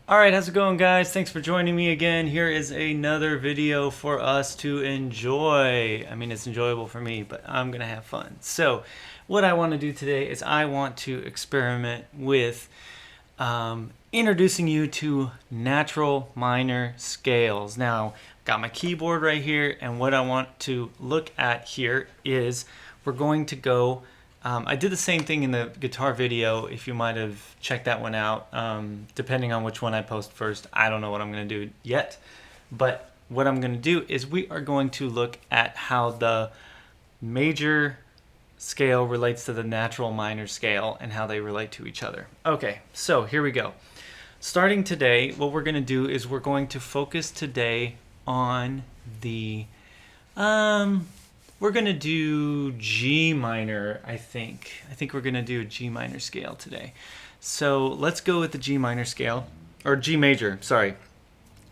Alright, how's it going, guys? Thanks for joining me again. Here is another video for us to enjoy. I mean, it's enjoyable for me, but I'm gonna have fun. So what I want to do today is I want to experiment with introducing you to natural minor scales. Now, got my keyboard right here, and what I want to look at here is we're going to go I did the same thing in the guitar video, if you might have checked that one out. Depending on which one I post first, I don't know what I'm going to do yet. But what I'm going to do is we are going to look at how the major scale relates to the natural minor scale and how they relate to each other. Okay, so here we go. Starting today, what we're going to do is we're going to focus today on the... we're going to do G minor, I think. I think we're going to do a G minor scale today. So let's go with the G minor scale, or G major, sorry.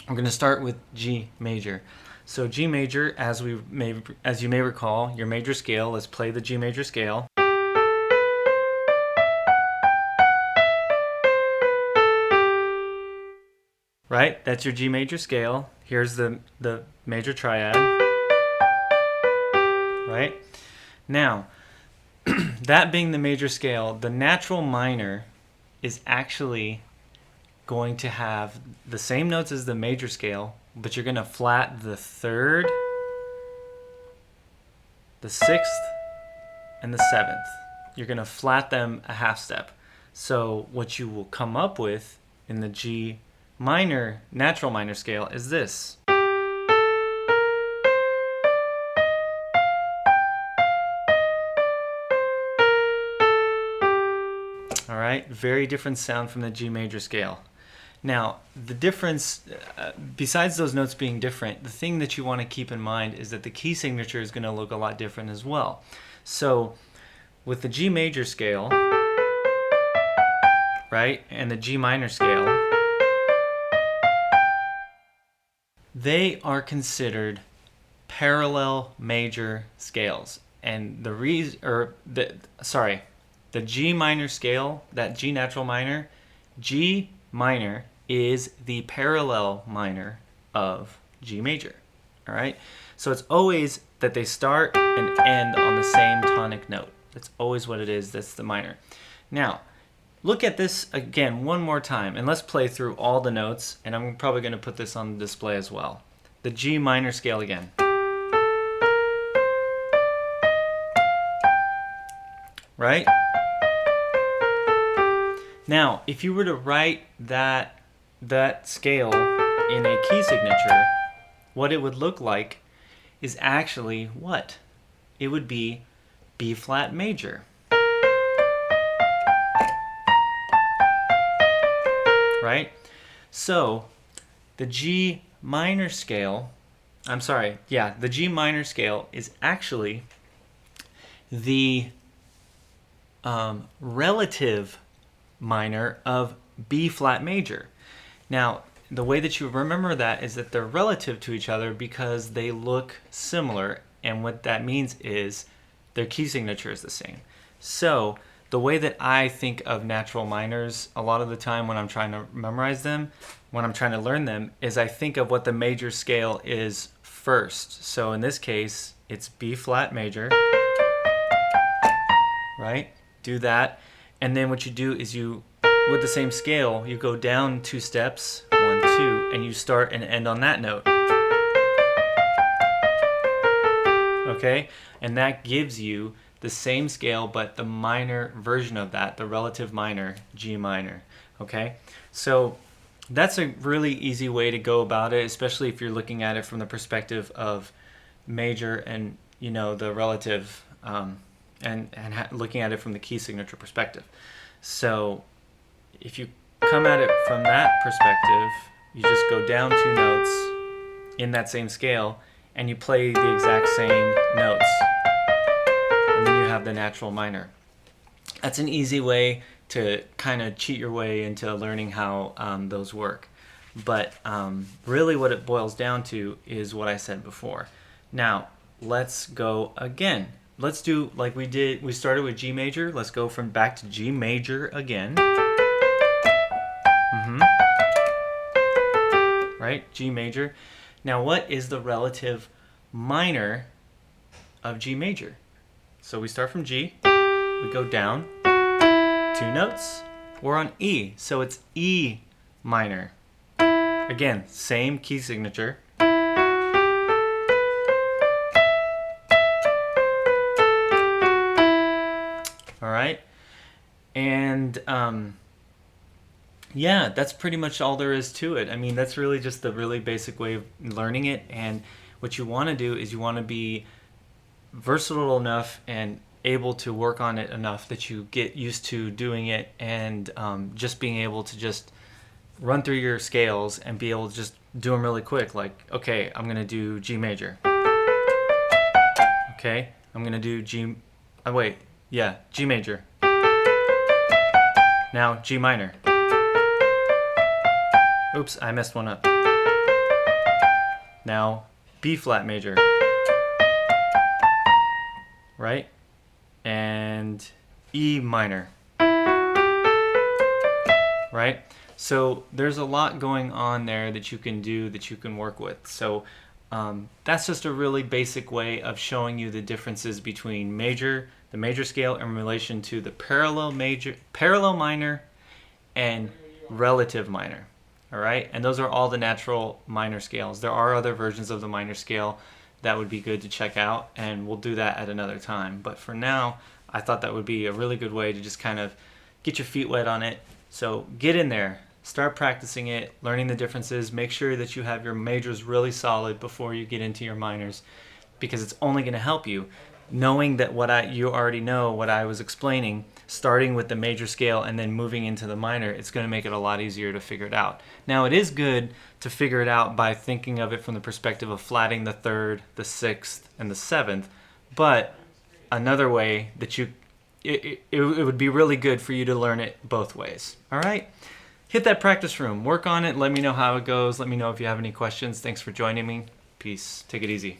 We're going to start with G major. So G major, as you may recall, your major scale, let's play the G major scale. Right, that's your G major scale. Here's the major triad. Right? Now, that being the major scale, the natural minor is actually going to have the same notes as the major scale, but you're going to flat the third, the sixth, and the seventh. You're going to flat them a half step. So what you will come up with in the G minor, natural minor scale is this. All right, very different sound from the G major scale. Now, the difference, besides those notes being different, the thing that you want to keep in mind is that the key signature is going to look a lot different as well. So, with the G major scale, right, and the G minor scale, they are considered parallel major scales. And the the G minor scale, that G natural minor, G minor is the parallel minor of G major. All right? So it's always that they start and end on the same tonic note. That's always what it is. That's the minor. Now, look at this again one more time, and let's play through all the notes, and I'm probably going to put this on the display as well. The G minor scale again. Right? Now, if you were to write that scale in a key signature, what it would look like is actually what? It would be B flat major. Right? So, the G minor scale, the G minor scale is actually the relative minor of B flat major. Now, the way that you remember that is that they're relative to each other because they look similar, and what that means is their key signature is the same. So, the way that I think of natural minors a lot of the time when I'm trying to memorize them, when I'm trying to learn them, is I think of what the major scale is first. So in this case, it's B flat major, right? Do that. And then what you do is with the same scale, you go down 2 steps, 1, 2, and you start and end on that note. Okay? And that gives you the same scale, but the minor version of that, the relative minor, G minor. Okay? So that's a really easy way to go about it, especially if you're looking at it from the perspective of major and, the relative, looking at it from the key signature perspective. So if you come at it from that perspective, you just go down 2 notes in that same scale and you play the exact same notes, and then you have the natural minor. That's an easy way to kind of cheat your way into learning how those work. But really what it boils down to is what I said before. Now, let's go again. Let's do like we did. We started with G major. Let's go back to G major again. right? G major. Now, what is the relative minor of G major? So we start from G, we go down 2 notes. We're on E, so it's E minor. Again, same key signature. All right, and yeah, that's pretty much all there is to it. I mean, that's really just the really basic way of learning it. And what you want to do is you want to be versatile enough and able to work on it enough that you get used to doing it, and just being able to just run through your scales and be able to just do them really quick. Like, okay, I'm going to do G major. Okay, I'm going to do G major. Now G minor. Oops, I messed one up. Now B flat major. Right? And E minor. Right? So there's a lot going on there that you can do, that you can work with. So that's just a really basic way of showing you the differences between the major scale in relation to the parallel minor, and relative minor. All right, and those are all the natural minor scales. There are other versions of the minor scale that would be good to check out, and we'll do that at another time. But for now, I thought that would be a really good way to just kind of get your feet wet on it. So get in there, start practicing it, learning the differences. Make sure that you have your majors really solid before you get into your minors, because it's only going to help you. Knowing that you already know what I was explaining, starting with the major scale and then moving into the minor, it's going to make it a lot easier to figure it out. Now, it is good to figure it out by thinking of it from the perspective of flatting the 3rd, the 6th, and the 7th, but another way that it would be really good for you to learn it both ways. All right? Hit that practice room. Work on it. Let me know how it goes. Let me know if you have any questions. Thanks for joining me. Peace. Take it easy.